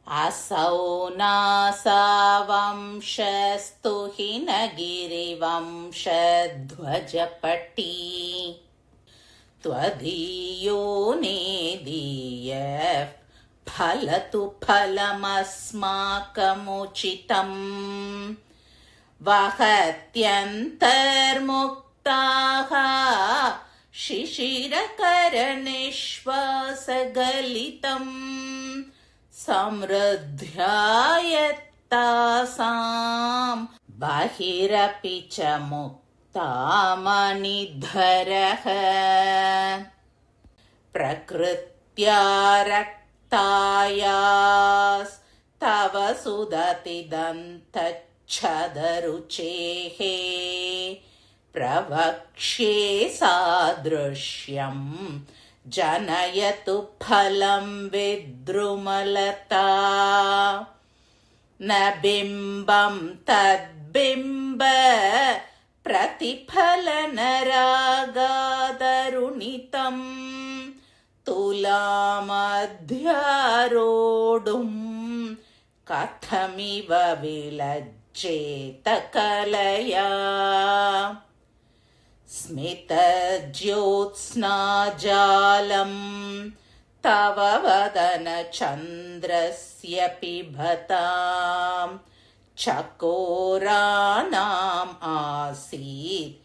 असौ नासावंशस्तु हिनगिरिवंशध्वजपटी त्वदीयो नेदीयः फलतु फलमस्माकमुचितम् वहत्यन्तर्मुक्ताः शिशिरकरनिश्वासगलितम् समृद्ध्यायत्तासां बहिरपि च मुक्तामनिधरः प्रकृत्या रक्तायास्तव सुदतिदन्तच्छदरुचेः प्रवक्ष्ये सादृश्यम् जनयतु फलं विद्रुमलता न बिम्बं तद्बिम्ब प्रतिफलनरागादरुणितं तुलामध्यारोढुं कथमिव विलज्जेत कलया स्मितज्योत्स्नाजालं तव वदनचन्द्रस्य पिबतां चकोरानाम् आसीत्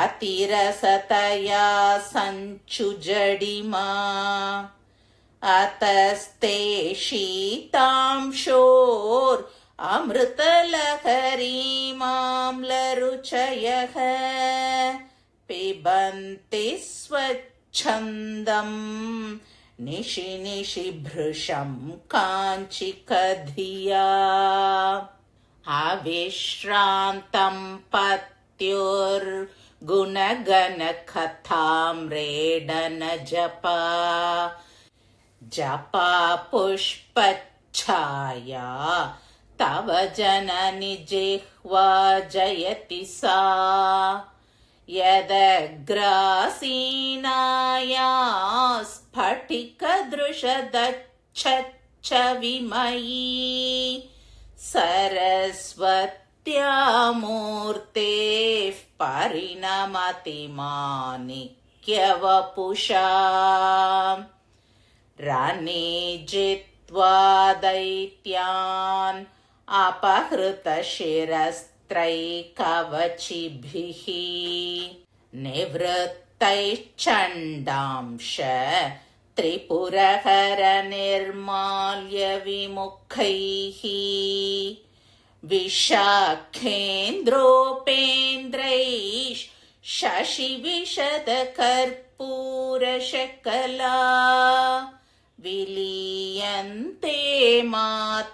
अतिरसतया सञ्चुजडिमा अतस्ते शीतांशोरमृतलहरीमाम्लरुचयः पिबन्ति स्वच्छन्दं निशि निशि भृशं काञ्चिकधिया अविश्रान्तं पत्युर्गुणगणकथाम्रेडन जपा जपा पुष्पच्छाया तव जननि जिह्वा जयति सा यदग्रासीनाया स्फटिकदृशदच्छविमयी सरस्वत्या मूर्तेः परिणमति माणिक्यवपुषा रणे जित्वा दैत्यान् अपहृतशिरस्त्रैकवचिभिः निवृत्तैश्चण्डांश त्रिपुरहरनिर्माल्यविमुखैः विशाखेन्द्रोपेन्द्रैः शशिविशदकर्पूरशकला विलीयन्ते मातस्तव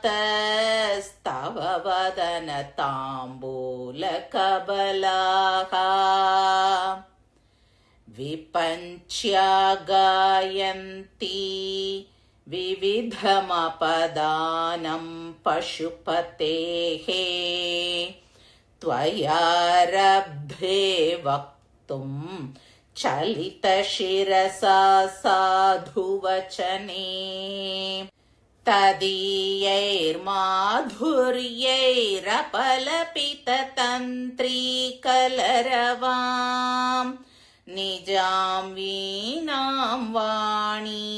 वदनताम्बूलकबलाः विपञ्च्या गायन्ती विविधमपदानं पशुपतेः त्वयारब्धे वक्तुं चलितशिरसा साधुवचने तदीयैर्माधुर्यैरपलपिततन्त्रीकलरवां निजां वीणां वाणी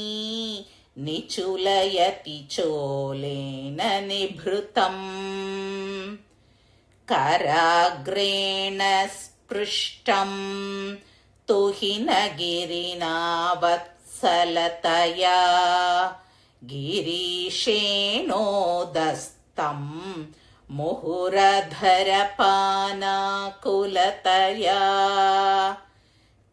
निचुलयति चोलेन निभृतम् कराग्रेण स्पृष्टं तुहिनगिरिना वत्सलतया गिरीशेणोदस्तं मुहुरधरपानाकुलतया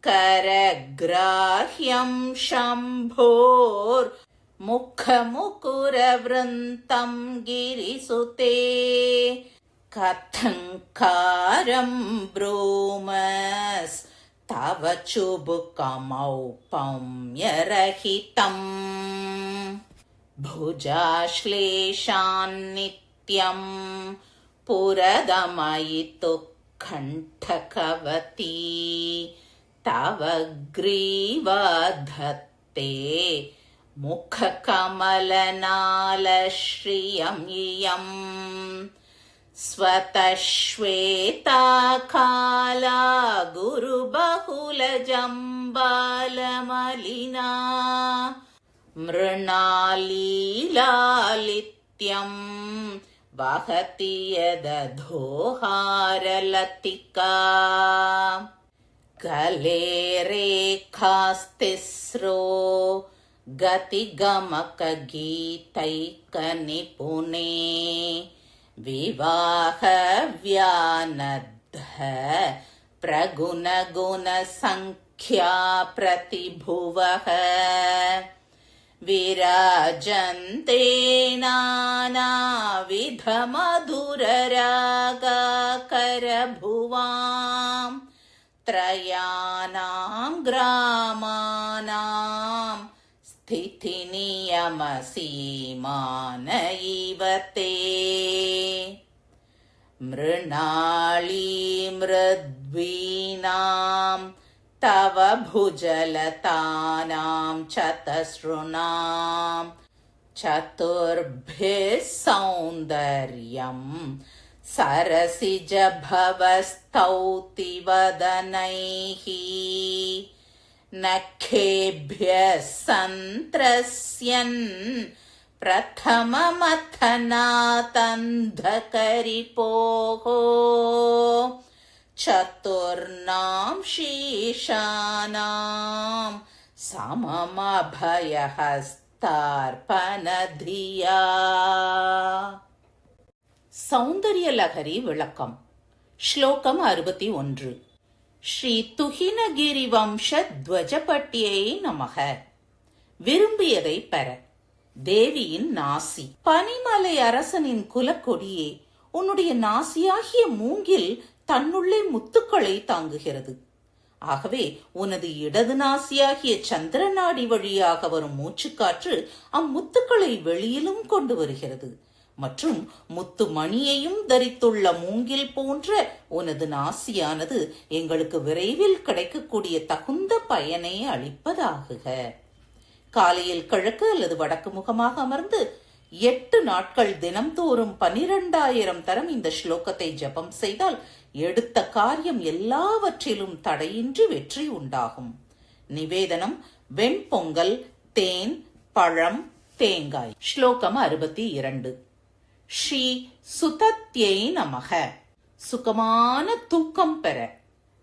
करग्राह्यं शम्भोर्मुखमुकुरवृन्तं गिरिसुते कथङ्कारं ब्रूमस्तव चुबुकमौपम्यरहितम् भुजाश्लेषान्नित्यं पुरदमयितु कण्ठकवती तव ग्रीवा धत्ते मुखकमलनालश्रियं इयं स्वतश्वेता काला गुरुबहुलजम्बालमलिना मृणालीलालित्यं वहति यदधोहारलतिका गले रेखास्तिस्रो गतिगमकगीतैकनिपुणे विवाहव्यानद्ध प्रगुणगुणसङ्ख्या प्रतिभुवः विराजन्ते नानाविधमधुररागाकरभुवां त्रयाणां ग्रामाणां स्थितिनियमसीमान इव ते मृणालीमृद्वीनां तव भुजलतानां चतसृणां चतुर्भिः सौन्दर्यं सरसिजभवस्तौति वदनैः नखेभ्यः सन्त्रस्यन् प्रथममथनातन्धकरिपोः चतुर्णां शीशानां सममभयहस्तार्पणधिया. சௌந்தர்யலகரி விளக்கம். ஸ்லோகம் 61. ஸ்ரீ துஹினகிரி வம்ச துவஜபட்டியை நமக. விரும்பியதை பெற. தேவியின் நாசி. பனிமலை அரசனின் குலக்கொடியே, உன்னுடைய நாசியாகிய மூங்கில் தன்னுள்ளே முத்துக்களை தாங்குகிறது. ஆகவே உனது இடது நாசியாகிய சந்திர நாடி வழியாக வரும் மூச்சுக்காற்று அம்முத்துக்களை வெளியிலும் கொண்டு வருகிறது. மற்றும் முத்து மணியையும் தரித்துள்ள மூங்கில் போன்ற உனது நாசியானது எங்களுக்கு விரைவில் கிடைக்கக்கூடிய தகுந்த பயனை அளிப்பதாகுக. காலையில் கிழக்கு அல்லது வடக்கு முகமாக அமர்ந்து 8 நாட்கள் தினம்தோறும் 12,000 தரம் இந்த ஸ்லோகத்தை ஜபம் செய்தால் எடுத்த காரியம் எல்லாவற்றிலும் தடையின்றி வெற்றி உண்டாகும். நிவேதனம்: வெண்பொங்கல், தேன், பழம், தேங்காய். ஸ்லோகம் 62. ஸ்ரீ சுதத்யை நமக. சுகமான தூக்கம் பெற.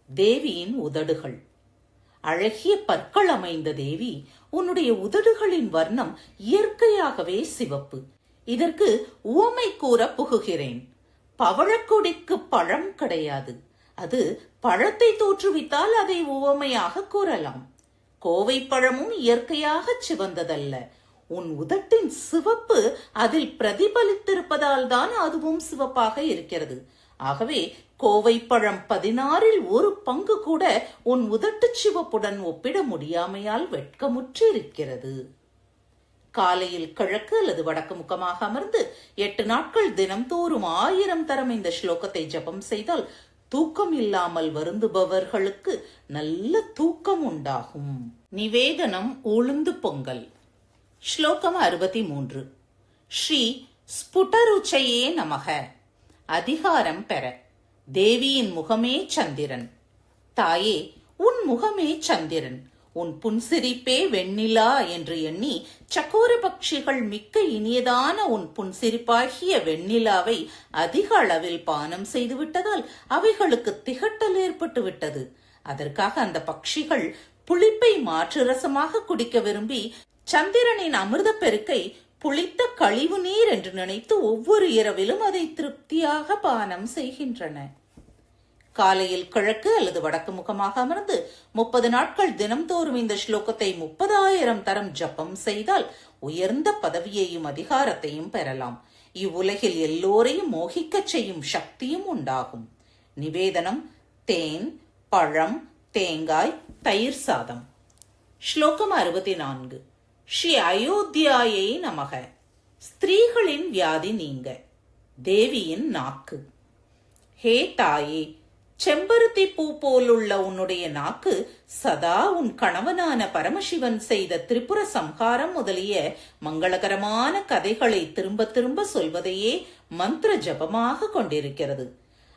தேவியின் உதடுகள். அழகிய பற்கள் அமைந்த தேவி, உன்னுடைய உதடுகளின் வர்ணம் இயற்கையாகவே சிவப்பு. இதற்கு உவமை கூற புகுகிறேன். பவழக்கொடிக்கு பழம் கிடையாது. அது பழத்தை தோற்றுவித்தால் அதை உவமையாக கூறலாம். கோவை பழமும் இயற்கையாக சிவந்ததல்ல. உன் உதட்டின் சிவப்பு அதில் பிரதிபலித்திருப்பதால் தான் அதுவும் சிவப்பாக இருக்கிறது. ஆகவே கோவை பழம் 16இல் 1 பங்கு கூட உன் உதட்டு சிவப்புடன் ஒப்பிட முடியாமையால் வெட்கமுற்று இருக்கிறது. காலையில் கிழக்கு அல்லது வடக்கு முகமாக அமர்ந்து 8 நாட்கள் தினம்தோறும் 1000 தரம் இந்த ஸ்லோகத்தை ஜபம் செய்தால் தூக்கம் இல்லாமல் வருந்துபவர்களுக்கு நல்ல தூக்கம் உண்டாகும். நிவேதனம்: உளுந்து பொங்கல். ஸ்லோகம் 63. ஸ்ரீ ஸ்புடருச்சையே நமக. அதிகாரம் பெற. தேவியின் முகமே சந்திரன். தாயே, உன் முகமே சந்திரன். உன் புன்சிரிப்பே வெண்ணிலா என்று எண்ணி சக்கோர பட்சிகள் மிக்க இனியதான உன் புன்சிரிப்பாகிய வெண்ணிலாவை அதிக அளவில் பானம் செய்து விட்டதால் அவைகளுக்கு திகட்டல் ஏற்பட்டு விட்டது. அதற்காக அந்த பட்சிகள் புளிப்பை மாற்று ரசமாக குடிக்க விரும்பி சந்திரனின் அமிர்த பெருக்கை புளித்த கழிவு நீர் என்று நினைத்து ஒவ்வொரு இரவிலும் அதை திருப்தியாக பானம் செய்கின்றன. காலையில் கிழக்கு அல்லது வடக்கு முகமாக அமர்ந்து 30 நாட்கள் தினம்தோறும் இந்த ஸ்லோகத்தை 30,000 தரம் ஜபம் செய்தால் உயர்ந்த பதவியையும் அதிகாரத்தையும் பெறலாம். இவ்வுலகில் எல்லோரையும் மோகிக்கச் செய்யும் சக்தியும் உண்டாகும். நிவேதனம்: தேன், பழம், தேங்காய், தயிர் சாதம். ஸ்லோகம் 64. ஸ்ரீ அயோத்தியாயை நமக. ஸ்திரீகளின் வியாதி நீங்க. தேவியின் நாக்கு. ஹே தாயே, செம்பருத்தி பூ போலுள்ள உன்னுடைய நாக்கு சதா உன் கணவனான பரமசிவன் செய்த திரிபுர சம்ஹாரம் முதலிய மங்களகரமான கதைகளை திரும்ப திரும்ப சொல்வதையே மந்திர ஜபமாக கொண்டிருக்கிறது.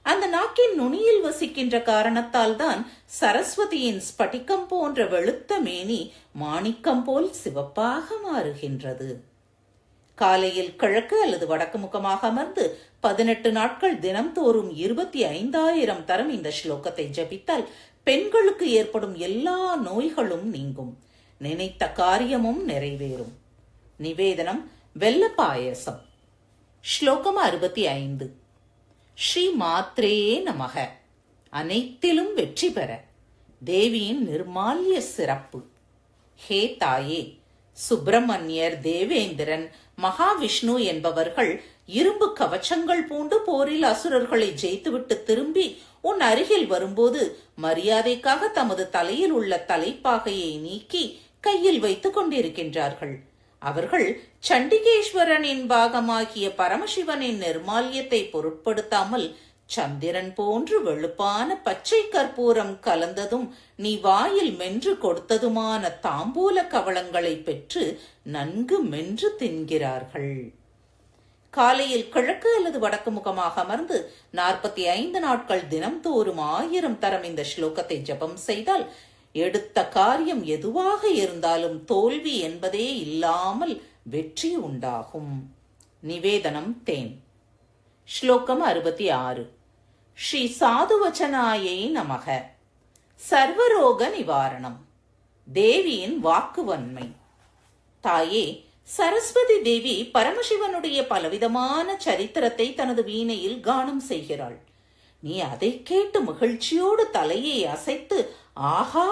அந்த நாக்கின் நுனியில் வசிக்கின்ற காரணத்தால் தான் சரஸ்வதியின் ஸ்படிகம் போன்ற வெளுத்த மேனி மாணிக்கம் போல் சிவப்பாக மாறுகின்றது. காலையில் கிழக்கு அல்லது வடக்கு முகமாக அமர்ந்து 18 நாட்கள் தினம்தோறும் 25,000 தரம் இந்த ஸ்லோகத்தை ஜபித்தால் பெண்களுக்கு ஏற்படும் எல்லா நோய்களும் நீங்கும், நினைத்த காரியமும் நிறைவேறும். நிவேதனம் வெல்ல பாயசம். ஸ்லோகம் 65. ஸ்ரீ மாத்ரே நமக. அனைத்திலும் வெற்றி பெற தேவியின் நிர்மால்ய சிறப்பு. ஹே தாயே, சுப்பிரமணியர், தேவேந்திரன், மகாவிஷ்ணு என்பவர்கள் இரும்பு கவச்சங்கள் பூண்டு போரில் அசுரர்களை ஜெயித்துவிட்டு திரும்பி உன் அருகில் வரும்போது மரியாதைக்காக தமது தலையில் உள்ள தலைப்பாகையை நீக்கி கையில் வைத்துக் கொண்டிருக்கின்றார்கள். அவர்கள் சண்டிகேஸ்வரனின் பாகமாகிய பரமசிவனின் நிர்மால்யத்தை பொருட்படுத்தாமல் சந்திரன் போன்று வெளுப்பான பச்சை கற்பூரம் கலந்ததும் நீ வாயில் மென்று கொடுத்ததுமான தாம்பூல கவளங்களை பெற்று நன்கு மென்று தின்கிறார்கள். காலையில் கிழக்கு அல்லது வடக்கு முகமாக அமர்ந்து 45 நாட்கள் தினம்தோறும் 1000 தரம் இந்த ஸ்லோகத்தை ஜபம் செய்தால் எடுத்த காரியம் எதுவாக இருந்தாலும் தோல்வி என்பதே இல்லாமல் வெற்றி உண்டாகும். நிவேதனம் தேன். ஸ்லோகம் 66. ஸ்ரீ சாதுவச்சனாயை நமக. சர்வரோக நிவாரணம். தேவியின் வாக்குவன்மை. தாயே, சரஸ்வதி தேவி பரமசிவனுடைய பலவிதமான சரித்திரத்தை தனது வீணையில் கானம் செய்கிறாள். நீ அதை கேட்டு மகிழ்ச்சியோடு தலையை அசைத்து ஆஹா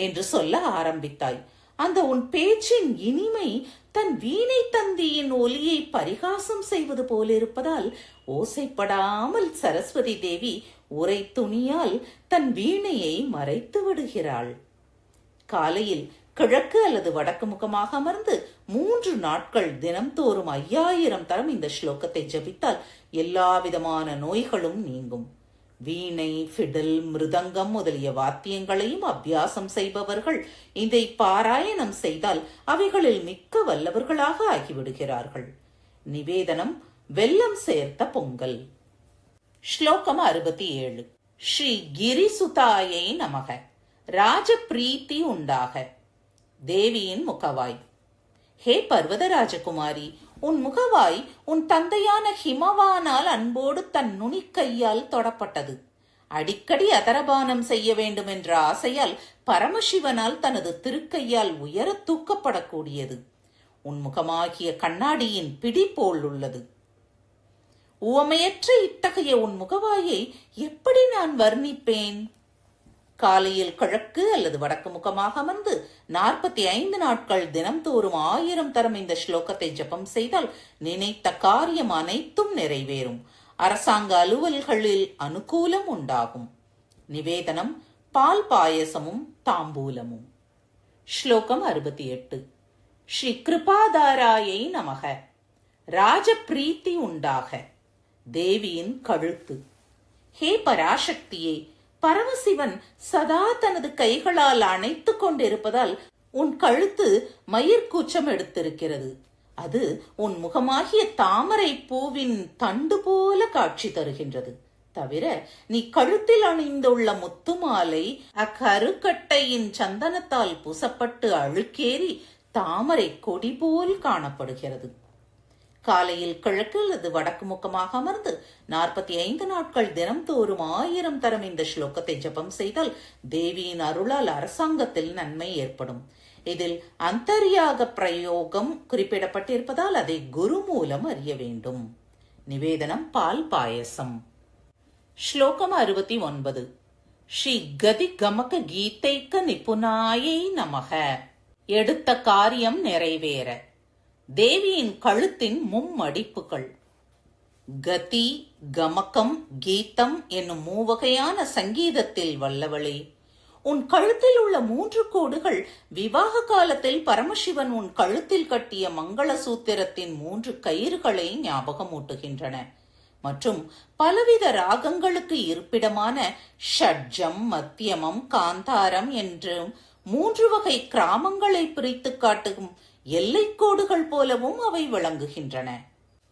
என்று சொல்ல ஆரம்பித்தாய். அந்த உன் பேச்சின் இனிமை தன் வீணை தந்தியின் ஒலியை பரிகாசம் செய்வது போலிருப்பதால் ஓசைப்படாமல் சரஸ்வதி தேவி உரை துணியால் தன் வீணையை மறைத்து விடுகிறாள். காலையில் கிழக்கு அல்லது வடக்கு முகமாக அமர்ந்து 3 நாட்கள் தினம்தோறும் 5000 தரம் இந்த ஸ்லோகத்தை ஜபித்தால் எல்லா விதமான நோய்களும் நீங்கும். வீணை, ஃபிடில், மிருதங்கம் முதலிய வாத்தியங்களையும் அபியாசம் செய்பவர்கள் இதை பாராயணம் செய்தால் அவைகளில் மிக்க வல்லவர்களாக ஆகிவிடுகிறார்கள். நிவேதனம் வெல்லம் சேர்த்த பொங்கல். ஸ்லோகம் 67. ஸ்ரீ கிரிசுதாயை நமக. ராஜ பிரீத்தி உண்டாக. தேவியின் முகவாய். ஹே பர்வத ராஜகுமாரி, உன் முகவாய் உன் தந்தையான ஹிமவானால் அன்போடு தன் நுனிக்கையால் தொடப்பட்டது. அடிக்கடி அதரபானம் செய்ய வேண்டும் என்ற ஆசையால் பரமசிவனால் தனது திருக்கையால் உயர தூக்கப்படக்கூடியது. உன் முகமாகிய கண்ணாடியின் பிடி போல் உள்ளது. உவமையற்ற இத்தகைய உன் முகவாயை எப்படி நான் வர்ணிப்பேன்? காலையில் கிழக்கு அல்லது வடக்கு முகமாக அமர்ந்து 45 நாட்கள் தினம்தோறும் 1000 தரம் இந்த ஸ்லோகத்தை ஜபம் செய்தால் நினைத்த காரியம் அனைத்தும் நிறைவேறும். அரசாங்க அலுவல்களில் அனுகூலம் உண்டாகும். நிவேதனம் பால் பாயசமும் தாம்பூலமும். ஸ்லோகம் 68. ஸ்ரீ கிருபாதாராயை நமக. ராஜ பிரீத்தி உண்டாக. தேவியின் கழுத்து. ஹே பராசக்தியே, பரமசிவன் சதா தனது கைகளால் அணைத்துக் கொண்டிருப்பதால் உன் கழுத்து மயிர்கூச்சம் எடுத்திருக்கிறது. அது உன் முகமாகிய தாமரை பூவின் தண்டு போல காட்சி தருகின்றது. தவிர நீ கழுத்தில் அணிந்துள்ள முத்துமாலை அக்கருக்கட்டையின் சந்தனத்தால் பூசப்பட்டு அழுக்கேறி தாமரை கொடி போல் காணப்படுகிறது. காலையில் கிழக்கு அல்லது வடக்கு முகமாக அமர்ந்து 45 நாட்கள் தினம்தோறும் 1000 தரம் இந்த ஸ்லோகத்தை ஜபம் செய்தால் தேவியின் அருளால் அரசாங்கத்தில் நன்மை ஏற்படும். இதில் அந்தர்யாக பிரயோகம் குறிப்பிடப்பட்டிருப்பதால் அதை குரு மூலம் அறிய வேண்டும். நிவேதனம் பால் பாயசம். ஸ்லோகம் 69. ஸ்ரீ கதி கமக கீதைக்க நிபுணாயை நமக. எடுத்த காரியம் நிறைவேற. தேவியின் கழுத்தின் மும்மடிப்புகள். கதி, கமகம், கீதம் என்னும் 3 வகையான சங்கீதத்தில் வல்லவளே, உன் கழுத்தில் உள்ள 3 கோடுகள் விவாக காலத்தில் பரமசிவன் உன் கழுத்தில் கட்டிய மங்கள சூத்திரத்தின் 3 கயிறுகளை ஞாபகமூட்டுகின்றன. மற்றும் பலவித ராகங்களுக்கு இருப்பிடமான ஷட்ஜம், மத்தியமம், காந்தாரம் என்றும் 3 வகை கிராமங்களை பிரித்து காட்டும் எல்லைக்கோடுகள் போலவும் அவை விளங்குகின்றன.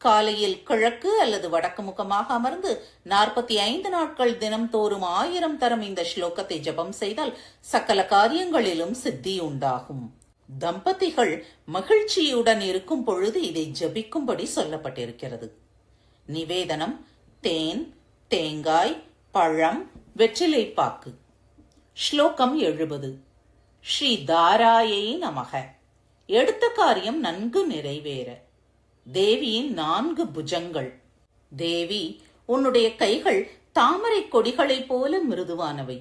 காலையில் கிழக்கு அல்லது வடக்கு முகமாக அமர்ந்து 45 நாட்கள் தினம்தோறும் 1000 தரம் இந்த ஸ்லோகத்தை ஜபம் செய்தால் சகல காரியங்களிலும் சித்தி உண்டாகும். தம்பதிகள் மகிழ்ச்சியுடன் இருக்கும் பொழுது இதை ஜபிக்கும்படி சொல்லப்பட்டிருக்கிறது. நிவேதனம்: தேன், தேங்காய், பழம், வெற்றிலைப்பாக்கு. ஸ்லோகம் 70. ஸ்ரீ தாராயை நமக. எடுத்த காரியம் நன்கு நிறைவேற. தேவியின் 4 புஜங்கள். தேவி, உன்னுடைய கைகள் தாமரை கொடிகளைப் போல மிருதுவானவை.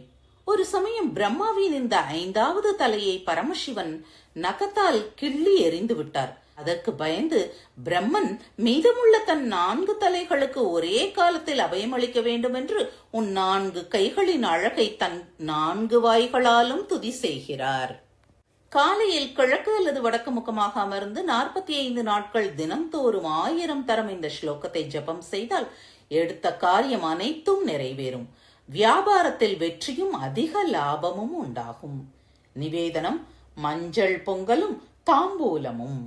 ஒரு சமயம் பிரம்மாவின் இந்த 5வது தலையை பரமசிவன் நகத்தால் கிள்ளி எறிந்து விட்டார். அதற்கு பயந்து பிரம்மன் மீதமுள்ள தன் 4 தலைகளுக்கு ஒரே காலத்தில் அபயமளிக்க வேண்டும் என்று உன் 4 கைகளின் அழகை தன் 4 வாய்களாலும் துதி செய்கிறார். காலையில் கிழக்கு அல்லது வடக்கு முகமாக அமர்ந்து 45 நாட்கள் தினம்தோறும் 1000 தரம் இந்த ஸ்லோகத்தை ஜபம் செய்தால் எடுத்த காரியம் அனைத்தும் நிறைவேறும். வியாபாரத்தில் வெற்றியும் அதிக லாபமும் உண்டாகும். நிவேதனம்: மஞ்சள் பொங்கலும் தாம்பூலமும்.